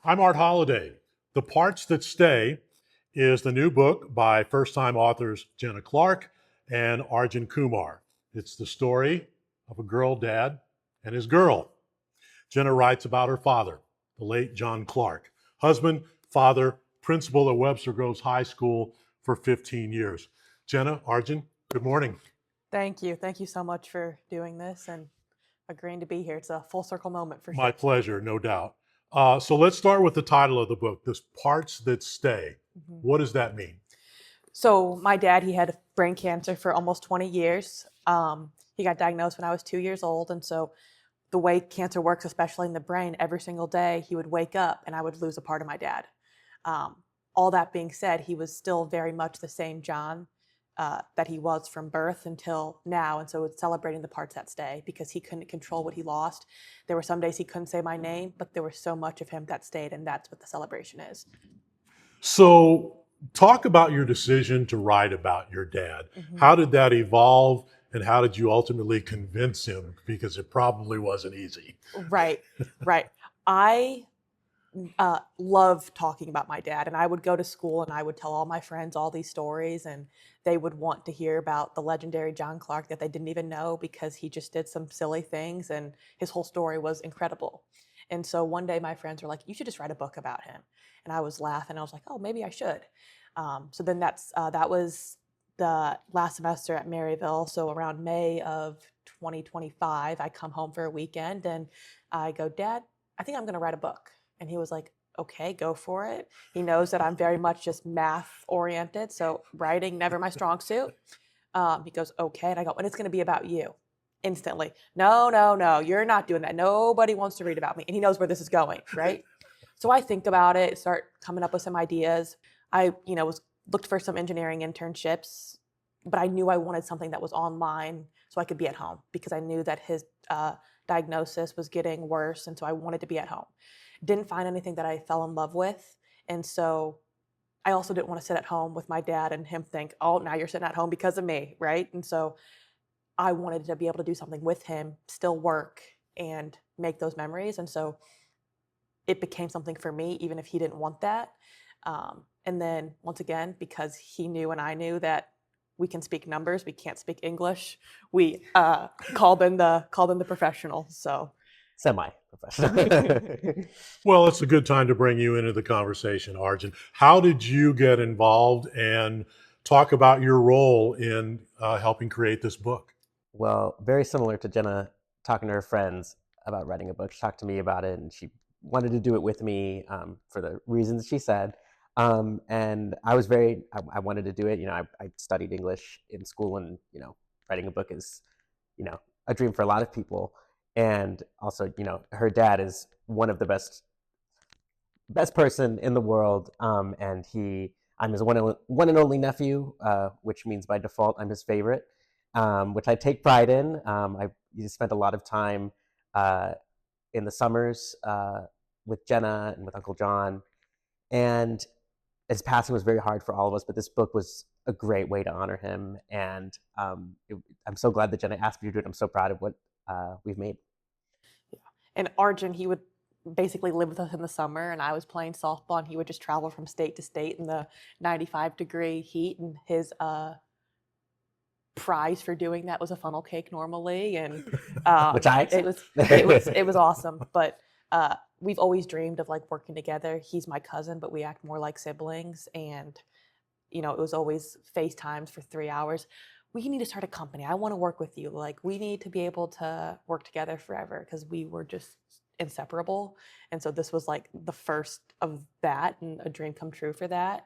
I'm Art Holliday. The Parts That Stay is the new book by first time authors Jenna Clark and Arjun Kumar. It's the story of a girl dad and his girl. Jenna writes about her father, the late Jon Clark, husband, father, principal at Webster Groves High School for 15 years. Jenna, Arjun, good morning. Thank you. Thank you so much for doing this and agreeing to be here. It's a full circle moment for My sure. pleasure, no doubt. So let's start with the title of the book, This Parts That Stay. Mhm. What does that mean? So my dad, he had brain cancer for almost 20 years. He got diagnosed when I was 2 years old. And so the way cancer works, especially in the brain, every single day he would wake up and I would lose a part of my dad. All that being said, he was still very much the same John that he was from birth until now. And so it's celebrating the parts that stay because he couldn't control what he lost. There were some days he couldn't say my name, but there was so much of him that stayed. And that's what the celebration is. So, talk about your decision to write about your dad. Mhm. How did that evolve, and how did you ultimately convince him? Because it probably wasn't easy. Right, right. I love talking about my dad, and I would go to school and I would tell all my friends all these stories, and they would want to hear about the legendary Jon Clark that they didn't even know because he just did some silly things, and his whole story was incredible. And so one day my friends were like, "You should just write a book about him," and I was laughing. I was like, "Oh, maybe I should." So then that was the last semester at Maryville. So around May of 2025, I come home for a weekend and I go, "Dad, I think I'm going to write a book." And he was like, "Okay, go for it." He knows that I'm very much just math oriented. So writing, never my strong suit. He goes, "Okay." And I go, "And it's going to be about you." Instantly. "No, no, no, you're not doing that. Nobody wants to read about me." And he knows where this is going, right? So I think about it, start coming up with some ideas. I, was looked for some engineering internships, but I knew I wanted something that was online so I could be at home because I knew that his diagnosis was getting worse, and so I wanted to be at home. Didn't find anything that I fell in love with, and so I also didn't want to sit at home with my dad and him think, "Oh, now you're sitting at home because of me," right? And so I wanted to be able to do something with him, still work and make those memories, and so it became something for me, even if he didn't want that. And then once again, because he knew and I knew that we can speak numbers, we can't speak English. We called in the professional. So Semi-professional. Well, it's a good time to bring you into the conversation, Arjun. How did you get involved, and talk about your role in helping create this book? Well, very similar to Jenna talking to her friends about writing a book. She talked to me about it, and she wanted to do it with me for the reasons she said. And I wanted to do it. I studied English in school, and writing a book is, a dream for a lot of people. And also, her dad is one of the best person in the world, and I'm his one and only nephew, which means by default I'm his favorite, which I take pride in. I spent a lot of time uh, in the summers with Jenna and with Uncle John, and his passing was very hard for all of us. But this book was a great way to honor him, and I'm so glad that Jenna asked me to do it. I'm so proud of what we've made. yeah. And Arjun, he would basically live with us in the summer, and I was playing softball, and he would just travel from state to state in the 95-degree heat, and his prize for doing that was a funnel cake normally, and Which I it accept. was it was awesome. But we've always dreamed of like working together. He's my cousin, but we act more like siblings, and it was always FaceTimes for 3 hours. We need to start a company. I want to work with you. Like we need to be able to work together forever because we were just inseparable. And so this was like the first of that and a dream come true for that.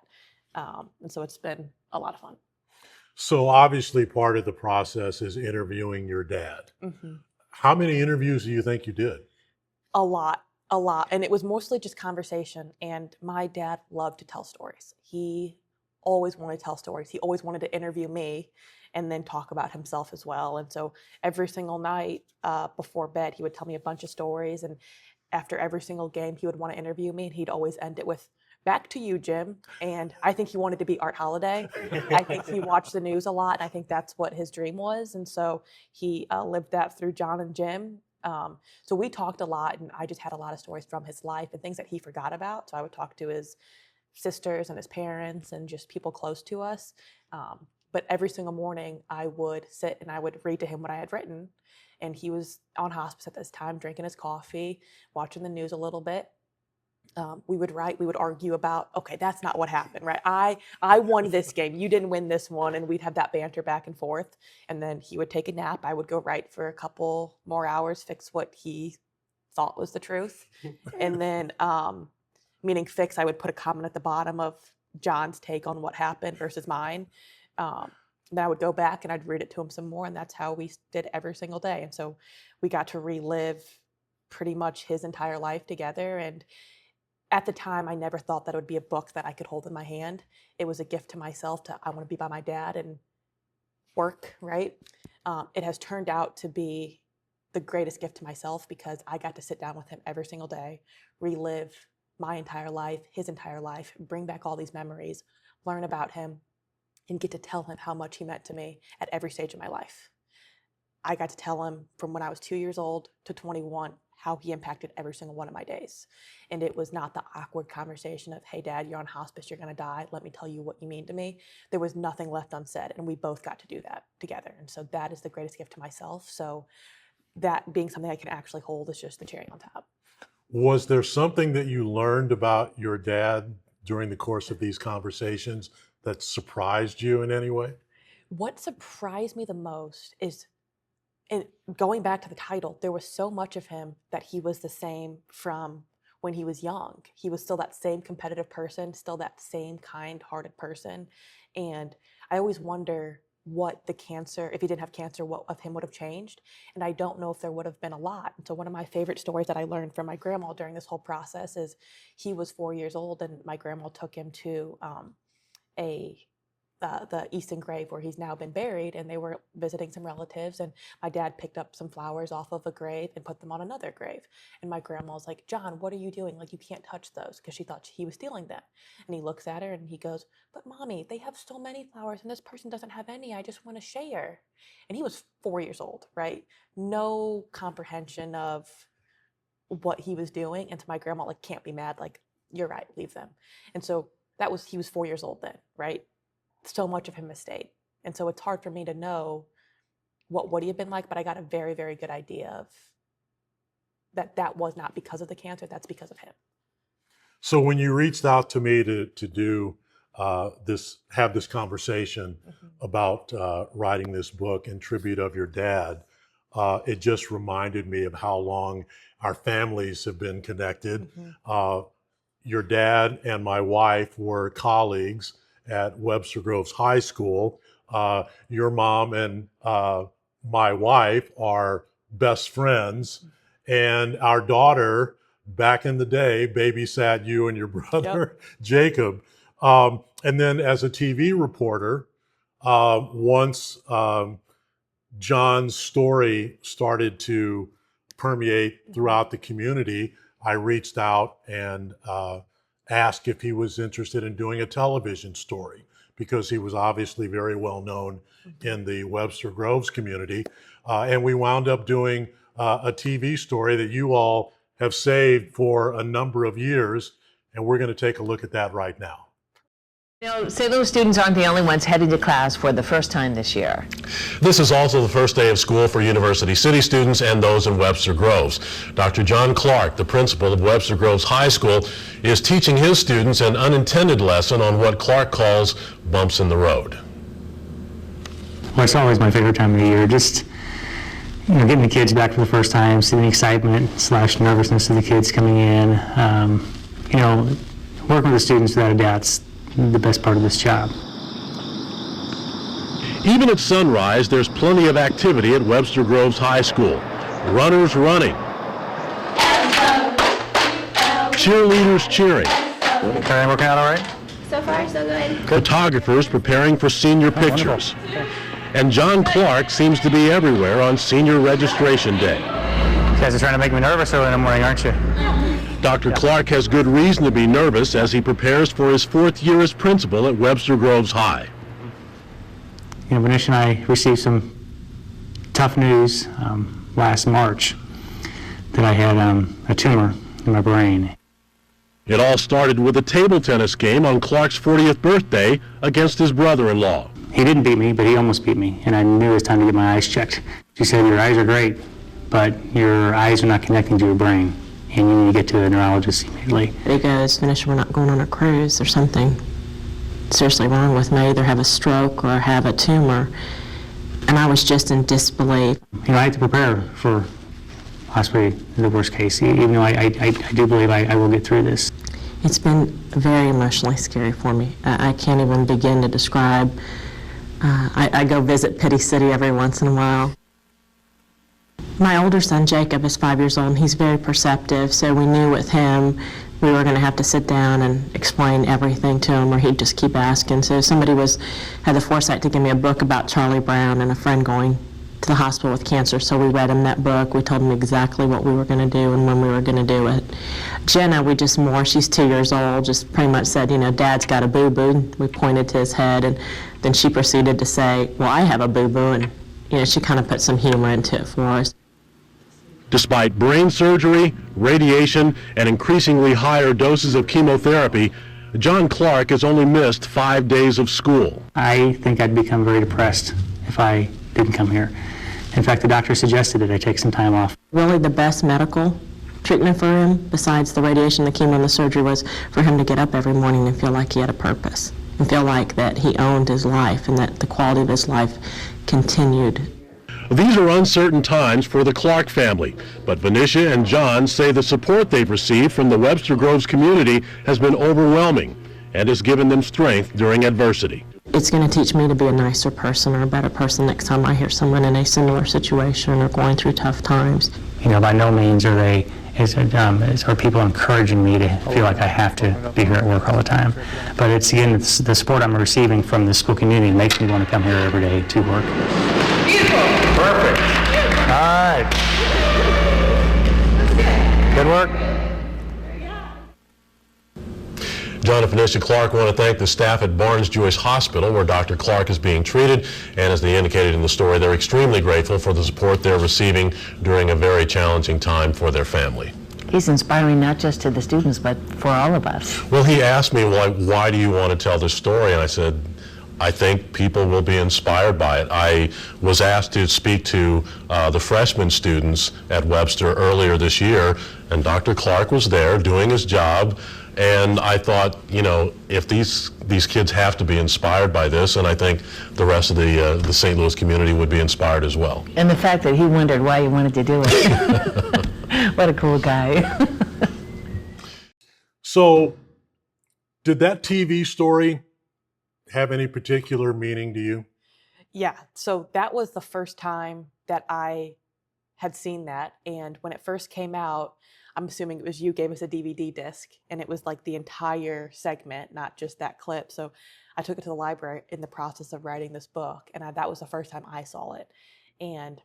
And so it's been a lot of fun. So, obviously, part of the process is interviewing your dad. Hmm. How many interviews do you think you did? A lot, a lot. And it was mostly just conversation. And my dad loved to tell stories. He always wanted to tell stories. He always wanted to interview me and then talk about himself as well. And so every single night before bed, he would tell me a bunch of stories. And after every single game, he would want to interview me. And he'd always end it with, "Back to you, Jim." And I think he wanted to be Art Holliday. I think he watched the news a lot. And I think that's what his dream was. And so he lived that through John and Jim. So we talked a lot, and I just had a lot of stories from his life and things that he forgot about. So I would talk to his sisters and his parents and just people close to us. But every single morning I would sit and I would read to him what I had written. And he was on hospice at this time, drinking his coffee, watching the news a little bit. We would write, we would argue about, okay, that's not what happened, right? I won this game, you didn't win this one, and we'd have that banter back and forth. And then he would take a nap, I would go write for a couple more hours, fix what he thought was the truth. And then, meaning fix, I would put a comment at the bottom of Jon's take on what happened versus mine. Then I would go back and I'd read it to him some more, and that's how we did every single day. And so we got to relive pretty much his entire life together. And at the time, I never thought that it would be a book that I could hold in my hand. It was a gift to myself I want to be by my dad and work, right? It has turned out to be the greatest gift to myself because I got to sit down with him every single day, relive my entire life, his entire life, bring back all these memories, learn about him, and get to tell him how much he meant to me at every stage of my life. I got to tell him from when I was 2 years old to 21 how he impacted every single one of my days. And it was not the awkward conversation of, hey, Dad, you're on hospice, you're gonna die, let me tell you what you mean to me. There was nothing left unsaid, and we both got to do that together. And so that is the greatest gift to myself. So that being something I can actually hold is just the cherry on top. Was there something that you learned about your dad during the course of these conversations that surprised you in any way? What surprised me the most is, and going back to the title, there was so much of him that he was the same from when he was young. He was still that same competitive person, still that same kind-hearted person. And I always wonder what the cancer, if he didn't have cancer, what of him would have changed. And I don't know if there would have been a lot. And so one of my favorite stories that I learned from my grandma during this whole process is he was 4 years old and my grandma took him to the Easton grave where he's now been buried, and they were visiting some relatives, and my dad picked up some flowers off of a grave and put them on another grave. And my grandma was like, Jon, what are you doing? Like, you can't touch those, because she thought he was stealing them. And he looks at her and he goes, but Mommy, they have so many flowers and this person doesn't have any. I just want to share. And he was 4 years old, right? No comprehension of what he was doing. And to my grandma, like, can't be mad. Like, you're right, leave them. And so he was 4 years old then, right? So much of him has stayed. And so it's hard for me to know what would he have been like, but I got a very, very good idea of that was not because of the cancer, that's because of him. So when you reached out to me to do have this conversation about writing this book in tribute of your dad, it just reminded me of how long our families have been connected. Your dad and my wife were colleagues at Webster Groves High School. Your mom and my wife are best friends, and our daughter back in the day babysat you and your brother, Jacob. And then as a TV reporter, once Jon's story started to permeate throughout the community, I reached out and asked if he was interested in doing a television story, because he was obviously very well known in the Webster Groves community. And we wound up doing a TV story that you all have saved for a number of years. And we're going to take a look at that right now. You know, St. Louis students aren't the only ones heading to class for the first time this year. This is also the first day of school for University City students and those in Webster Groves. Dr. Jon Clark, the principal of Webster Groves High School, is teaching his students an unintended lesson on what Clark calls bumps in the road. Well, it's always my favorite time of the year. Just, you know, getting the kids back for the first time, seeing the excitement / nervousness of the kids coming in. You know, working with the students, without a doubt, the best part of this job. Even at sunrise, there's plenty of activity at Webster Groves High School. Runners running. Cheerleaders cheering. Everything working out all right? So far, so good. Photographers preparing for senior pictures. And Jon Clark seems to be everywhere on senior registration day. You guys are trying to make me nervous early in the morning, aren't you? Dr. Clark has good reason to be nervous as he prepares for his 4th year as principal at Webster Groves High. You know, Benicia and I received some tough news last March. that I had a tumor in my brain. It all started with a table tennis game on Clark's 40th birthday against his brother-in-law. He didn't beat me, but he almost beat me, and I knew it was time to get my eyes checked. She said, "Your eyes are great, but your eyes are not connecting to your brain, and you need to get to a neurologist immediately." He goes, "Venetia, we're not going on a cruise. There's something seriously wrong with me. I either have a stroke or have a tumor." And I was just in disbelief. You know, I have to prepare for possibly the worst case, even though I do believe I will get through this. It's been very emotionally scary for me. I can't even begin to describe. I go visit Pity City every once in a while. My older son, Jacob, is 5 years old, and he's very perceptive, so we knew with him we were going to have to sit down and explain everything to him, or he'd just keep asking. So somebody had the foresight to give me a book about Charlie Brown and a friend going to the hospital with cancer, so we read him that book. We told him exactly what we were going to do and when we were going to do it. Jenna, she's 2 years old, just pretty much said, "Dad's got a boo-boo." We pointed to his head, and then she proceeded to say, "Well, I have a boo-boo," and she kind of put some humor into it for us. Despite brain surgery, radiation, and increasingly higher doses of chemotherapy, Jon Clark has only missed 5 days of school. I think I'd become very depressed if I didn't come here. In fact, the doctor suggested that I take some time off. Really the best medical treatment for him, besides the radiation, the chemo, and the surgery, was for him to get up every morning and feel like he had a purpose, and feel like that he owned his life and that the quality of his life continued. These are uncertain times for the Clark family, but Venetia and Jon say the support they've received from the Webster Groves community has been overwhelming and has given them strength during adversity. It's going to teach me to be a nicer person or a better person next time I hear someone in a similar situation or going through tough times. By no means are people encouraging me to feel like I have to be here at work all the time. But it's the support I'm receiving from the school community that makes me want to come here every day to work. Perfect. All right. Good work. Jon and Venetia Clark want to thank the staff at Barnes-Jewish Hospital, where Dr. Clark is being treated, and as they indicated in the story, they're extremely grateful for the support they're receiving during a very challenging time for their family. He's inspiring not just to the students, but for all of us. Well, he asked me, why do you want to tell this story? And I said, I think people will be inspired by it. I was asked to speak to the freshman students at Webster earlier this year, and Dr. Clark was there doing his job. And I thought, if these kids have to be inspired by this, and I think the rest of the St. Louis community would be inspired as well. And the fact that he wondered why you wanted to do it. What a cool guy. So, did that TV story have any particular meaning to you? Yeah, so that was the first time that I had seen that. And when it first came out, I'm assuming it was you gave us a DVD disc, and it was like the entire segment, not just that clip. So I took it to the library in the process of writing this book, and that was the first time I saw it. And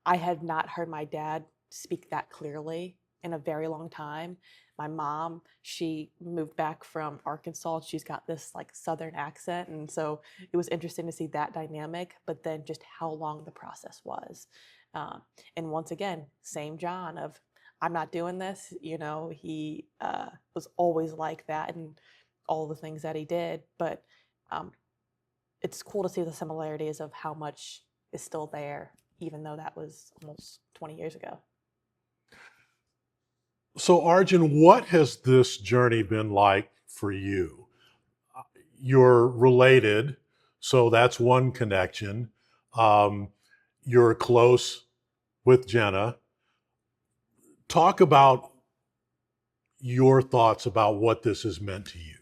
I had not heard my dad speak that clearly in a very long time. My mom, she moved back from Arkansas. She's got this like Southern accent. And so it was interesting to see that dynamic, but then just how long the process was. And once again, same Jon of, I'm not doing this. He was always like that and all the things that he did. But it's cool to see the similarities of how much is still there, even though that was almost 20 years ago. So, Arjun, what has this journey been like for you? You're related, so that's one connection. You're close with Jenna. Talk about your thoughts about what this has meant to you.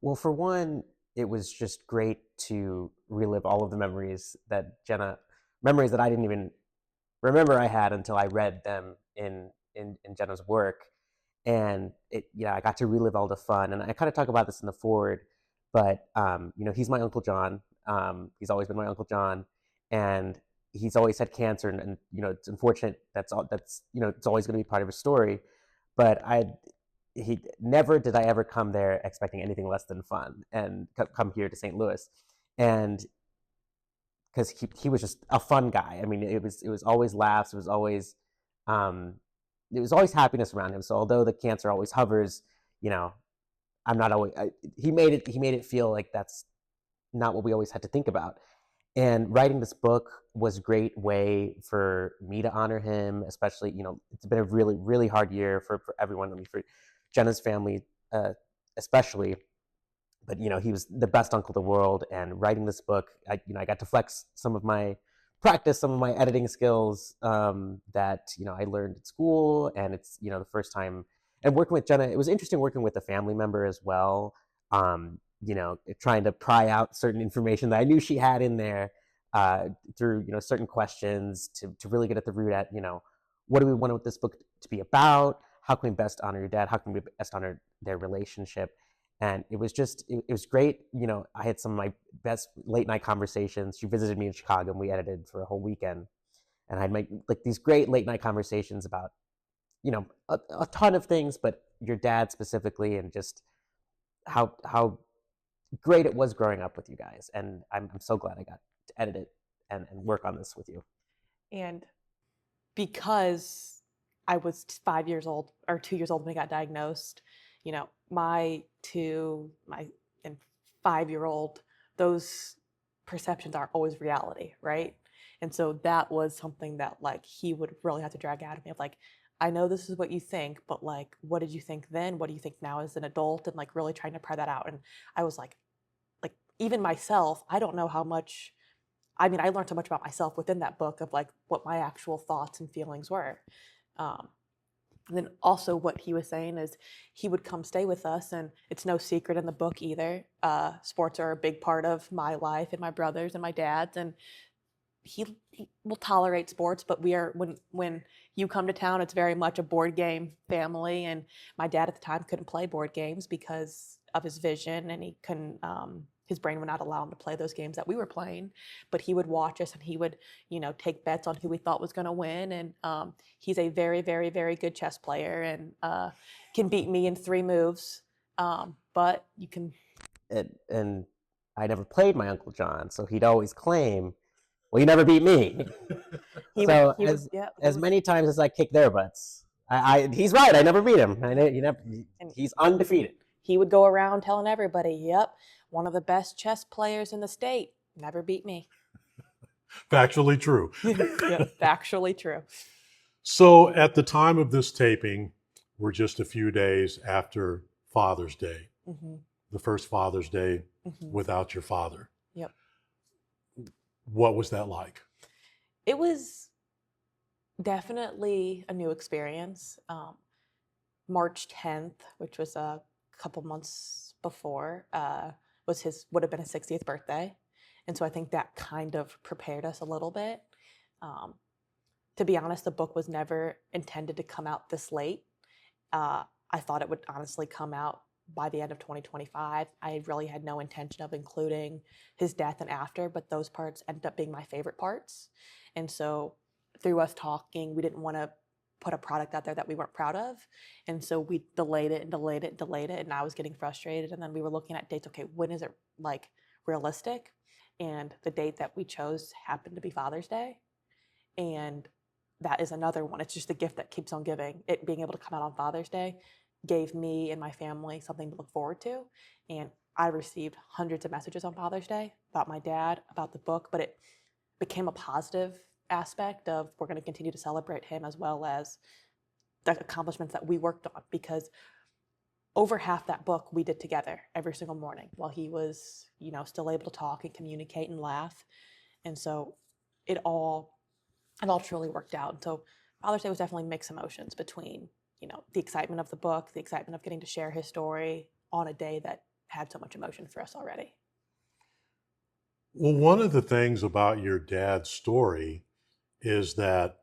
Well, for one, it was just great to relive all of the memories that I didn't even remember I had until I read them in Jenna's work. And I got to relive all the fun. And I kind of talk about this in the foreword, but he's my Uncle Jon. He's always been my Uncle Jon, and he's always had cancer, and it's unfortunate. That's it's always going to be part of his story. But he never did I ever come there expecting anything less than fun, and come here to St. Louis, and because he was just a fun guy. I mean, it was always laughs. It was always there was always happiness around him. So although the cancer always hovers, I'm not always. He made it feel like that's not what we always had to think about. And writing this book was a great way for me to honor him, especially, it's been a really, really hard year for everyone. I mean, for Jenna's family, especially. But, he was the best uncle in the world. And writing this book, I got to flex some of my editing skills that, I learned at school. And it's, the first time. And working with Jenna, it was interesting working with a family member as well. Trying to pry out certain information that I knew she had in there through, certain questions to really get at the root at, what do we want this book to be about? How can we best honor your dad? How can we best honor their relationship? And it was great. I had some of my best late night conversations. She visited me in Chicago and we edited for a whole weekend. And I'd make these great late night conversations about, a ton of things, but your dad specifically, and just how great it was growing up with you guys. And I'm so glad I got to edit it and work on this with you. And because I was 5 years old or 2 years old when I got diagnosed, my 2 and 5-year-old, those perceptions aren't always reality, right? And so that was something that he would really have to drag out of me of I know this is what you think, but what did you think then? What do you think now as an adult? And really trying to pry that out. And I was even myself, I don't know how much, I learned so much about myself within that book of what my actual thoughts and feelings were. And then also what he was saying is he would come stay with us, and it's no secret in the book either. Sports are a big part of my life and my brother's and my dad's, and he will tolerate sports, but we are, when you come to town, it's very much a board game family. And my dad at the time couldn't play board games because of his vision, and he couldn't, his brain would not allow him to play those games that we were playing. But he would watch us, and he would, take bets on who we thought was going to win. And he's a very, very, very good chess player, and can beat me in 3 moves. But you can. And I never played my Uncle John, so he'd always claim, well, you never beat me. As many times as I kick their butts, he's right. I never beat him. He's undefeated. He would go around telling everybody, yep, one of the best chess players in the state, never beat me. Factually true. Yeah, factually true. So at the time of this taping, we're just a few days after Father's Day, the first Father's Day without your father. Yep. What was that like? It was definitely a new experience. March 10th, which was a couple months before, would have been his 60th birthday. And so I think that kind of prepared us a little bit. To be honest, the book was never intended to come out this late. I thought it would honestly come out by the end of 2025. I really had no intention of including his death and after, but those parts ended up being my favorite parts. And so through us talking, we didn't want to put a product out there that we weren't proud of. And so we delayed it. And I was getting frustrated. And then we were looking at dates. Okay, when is it realistic? And the date that we chose happened to be Father's Day. And that is another one. It's just a gift that keeps on giving. It being able to come out on Father's Day gave me and my family something to look forward to. And I received hundreds of messages on Father's Day about my dad, about the book, but it became a positive aspect of we're going to continue to celebrate him as well as the accomplishments that we worked on, because over half that book we did together every single morning while he was, still able to talk and communicate and laugh. And so it all truly worked out. And so Father's Day was definitely mixed emotions between the excitement of the book, the excitement of getting to share his story on a day that had so much emotion for us already. Well, one of the things about your dad's story is that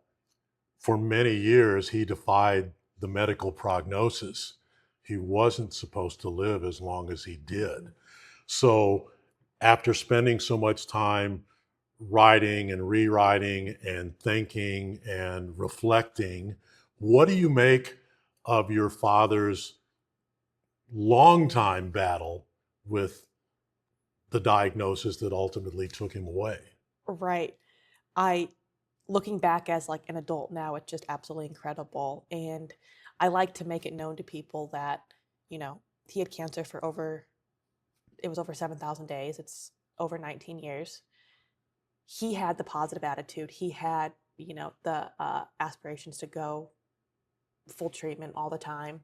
for many years he defied the medical prognosis. He wasn't supposed to live as long as he did. So after spending so much time writing and rewriting and thinking and reflecting, what do you make of your father's longtime battle with the diagnosis that ultimately took him away? Right. I looking back as like an adult now, it's just absolutely incredible. And I like to make it known to people that, you know, he had cancer for over 7,000 days. It's over 19 years. He had the positive attitude. He had, you know, the aspirations to go full treatment all the time.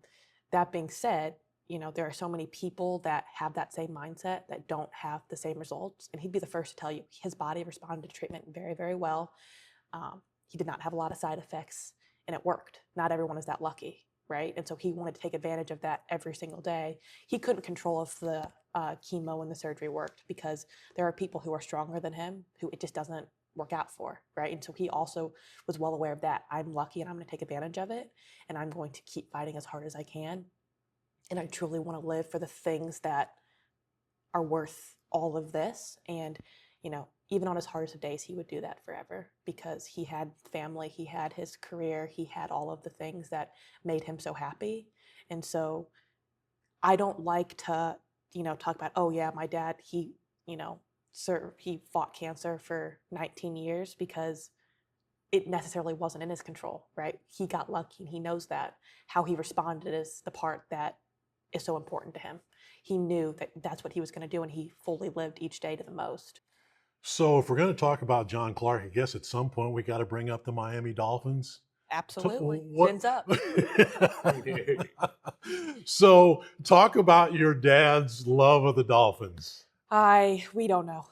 That being said, you know, there are so many people that have that same mindset that don't have the same results. And he'd be the first to tell you his body responded to treatment very, very well. He did not have a lot of side effects, and it worked. Not everyone is that lucky, right? And so he wanted to take advantage of that every single day. He couldn't control if the chemo and the surgery worked, because there are people who are stronger than him who it just doesn't work out for, right? And so he also was well aware of that. I'm lucky and I'm going to take advantage of it, and I'm going to keep fighting as hard as I can. And I truly want to live for the things that are worth all of this. And, you know, even on his hardest of days, he would do that forever, because he had family, he had his career, he had all of the things that made him so happy. And so I don't like to, you know, talk about, oh yeah, my dad, he, you know, he fought cancer for 19 years, because it necessarily wasn't in his control, right? He got lucky and he knows that. How he responded is the part that is so important to him. He knew that that's what he was going to do, and he fully lived each day to the most. So if we're going to talk about Jon Clark, I guess at some point we got to bring up the Miami Dolphins. Absolutely. What- Fins up. So talk about your dad's love of the Dolphins. We don't know.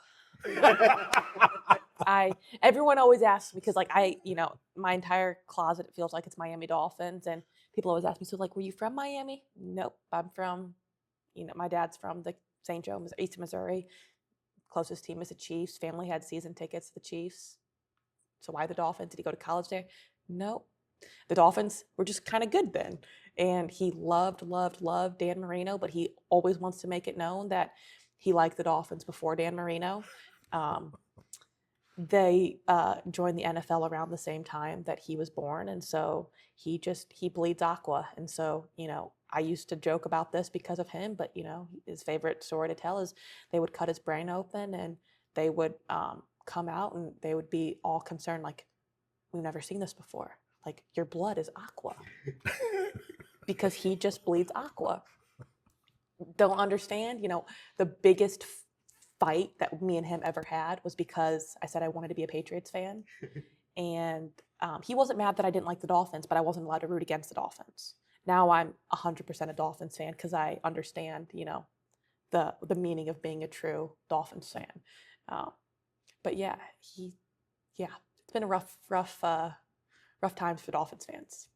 Everyone always asks, because like you know, my entire closet, it feels like it's Miami Dolphins, and people always ask me, so like, were you from Miami? Nope, I'm from, you know, my dad's from the St. Joe, East Missouri. Closest team is the Chiefs. Family had season tickets to the Chiefs. So why the Dolphins? Did he go to college there? Nope. The Dolphins were just kind of good then. And he loved Dan Marino, but he always wants to make it known that he liked the Dolphins before Dan Marino. They joined the NFL around the same time that he was born, and so he bleeds aqua. And so, you know, I used to joke about this because of him, but you know, his favorite story to tell is they would cut his brain open and they would come out and they would be all concerned, like, we've never seen this before. Like, your blood is aqua. Because he just bleeds aqua. Don't understand, you know, the biggest fight that me and him ever had was because I said I wanted to be a Patriots fan. And he wasn't mad that I didn't like the Dolphins, but I wasn't allowed to root against the Dolphins. Now I'm 100% a Dolphins fan, because I understand, you know, the meaning of being a true Dolphins fan. But yeah, it's been a rough times for Dolphins fans.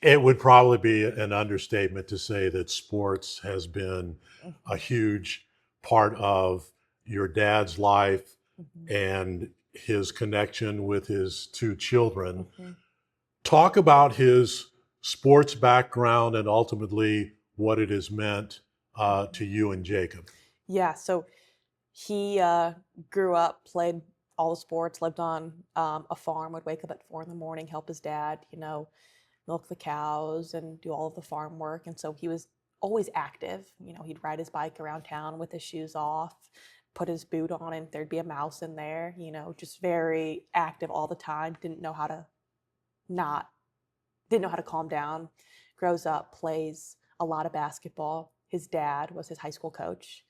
It would probably be an understatement to say that sports has been a huge part of your dad's life and his connection with his two children. Talk about his sports background and ultimately what it has meant to you and Jacob. Yeah, so he grew up, played all the sports, lived on a farm, would wake up at 4 a.m, help his dad, you know, milk the cows and do all of the farm work. And so he was always active. You know, he'd ride his bike around town with his shoes off, put his boot on, and there'd be a mouse in there, you know, just very active all the time. Didn't know how to calm down. Grows up, plays a lot of basketball. His dad was his high school coach.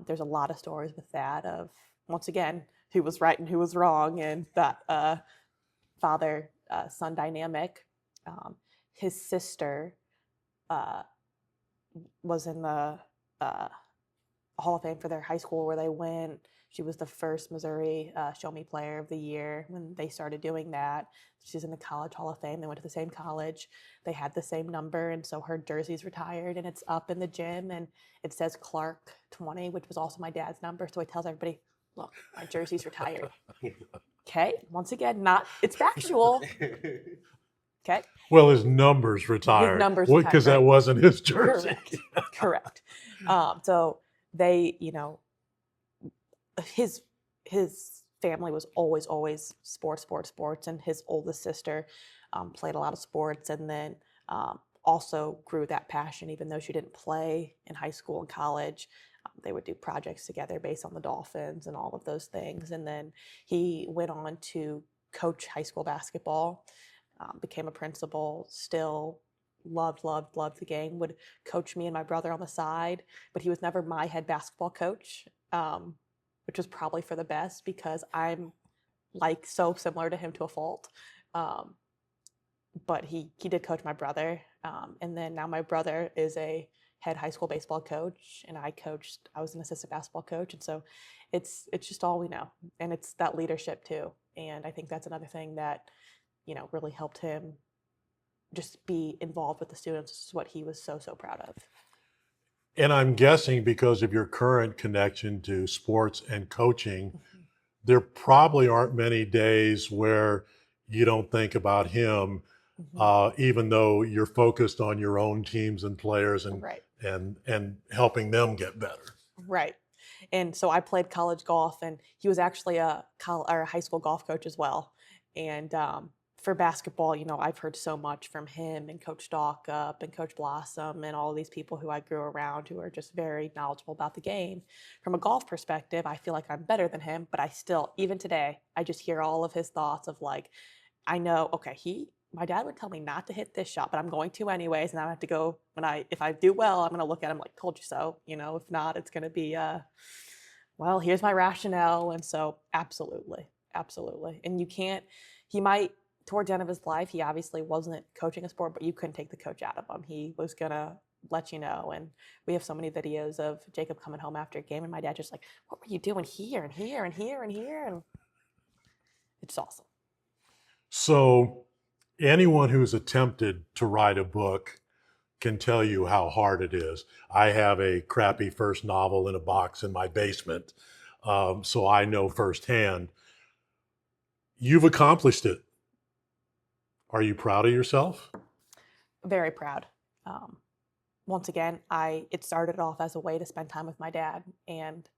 There's a lot of stories with that of, once again, who was right and who was wrong, and that father-son dynamic. His sister was in the Hall of Fame for their high school where they went. She was the first Missouri Show Me Player of the Year when they started doing that. She's in the College Hall of Fame. They went to the same college. They had the same number, and so her jersey's retired, and it's up in the gym, and it says Clark 20, which was also my dad's number. So he tells everybody, look, my jersey's retired. Okay, once again, it's factual. Okay. Well, his number's retired. His number's because retired, that right. wasn't his jersey. Correct. So they, you know, his family was always sports, and his oldest sister played a lot of sports, and then also grew that passion, even though she didn't play in high school and college. They would do projects together based on the Dolphins and all of those things. And then he went on to coach high school basketball, became a principal, still loved the game, would coach me and my brother on the side, but he was never my head basketball coach, which was probably for the best because I'm like so similar to him to a fault. But he did coach my brother. And then now my brother is a head high school baseball coach, and I was an assistant basketball coach. And so it's just all we know. And it's that leadership too. And I think that's another thing that, really helped him just be involved with the students. This is what he was so proud of. And I'm guessing because of your current connection to sports and coaching, there probably aren't many days where you don't think about him, even though you're focused on your own teams and players and Right. and helping them get better. Right. And so I played college golf, and he was actually a high school golf coach as well. And for basketball, I've heard so much from him and Coach Stalkup and Coach Blossom and all these people who I grew around who are just very knowledgeable about the game. From a golf perspective, I feel like I'm better than him, but I still, even today, I just hear all of his thoughts of like, I know, okay, my dad would tell me not to hit this shot, but I'm going to anyways, and I have to go if I do well, I'm going to look at him like, told you so. If not, it's going to be, well, here's my rationale. And so absolutely. And he might, towards the end of his life, he obviously wasn't coaching a sport, but you couldn't take the coach out of him. He was going to let you know. And we have so many videos of Jacob coming home after a game, and my dad just like, what were you doing here and here and here and here? And it's awesome. So anyone who's attempted to write a book can tell you how hard it is. I have a crappy first novel in a box in my basement, so I know firsthand. You've accomplished it. Are you proud of yourself? Very proud. Once again, it started off as a way to spend time with my dad and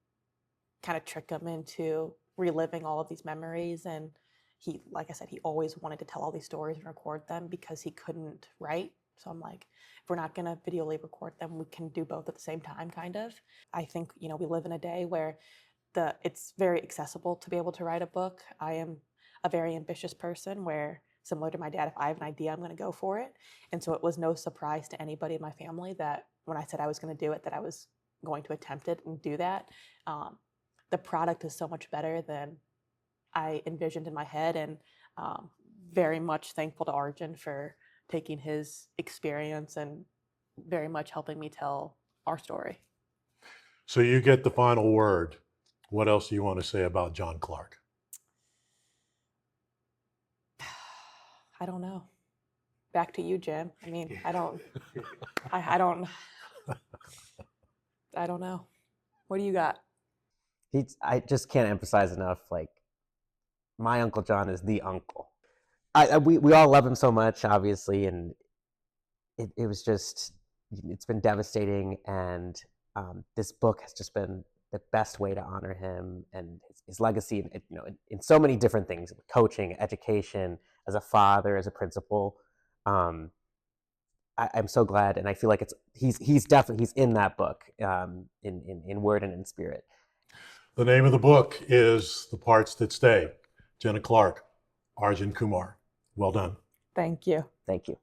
kind of trick him into reliving all of these memories. And he, like I said, he always wanted to tell all these stories and record them because he couldn't write. So I'm like, if we're not going to video record them, we can do both at the same time, kind of. I think, we live in a day where it's very accessible to be able to write a book. I am a very ambitious person where, similar to my dad, if I have an idea, I'm going to go for it. And so it was no surprise to anybody in my family that when I said I was going to do it, that I was going to attempt it and do that. The product is so much better than I envisioned in my head, and very much thankful to Arjun for taking his experience and very much helping me tell our story. So you get the final word. What else do you want to say about Jon Clark? I don't know. Back to you, Jim. I mean, I don't know. What do you got? I just can't emphasize enough, like, my Uncle Jon is the uncle. We all love him so much, obviously, and it was just, it's been devastating, and this book has just been the best way to honor him and his legacy, in so many different things: coaching, education, as a father, as a principal. I'm so glad, and I feel like he's definitely in that book, in word and in spirit. The name of the book is The Parts That Stay. Jenna Clark, Arjun Kumar. Well done. Thank you. Thank you.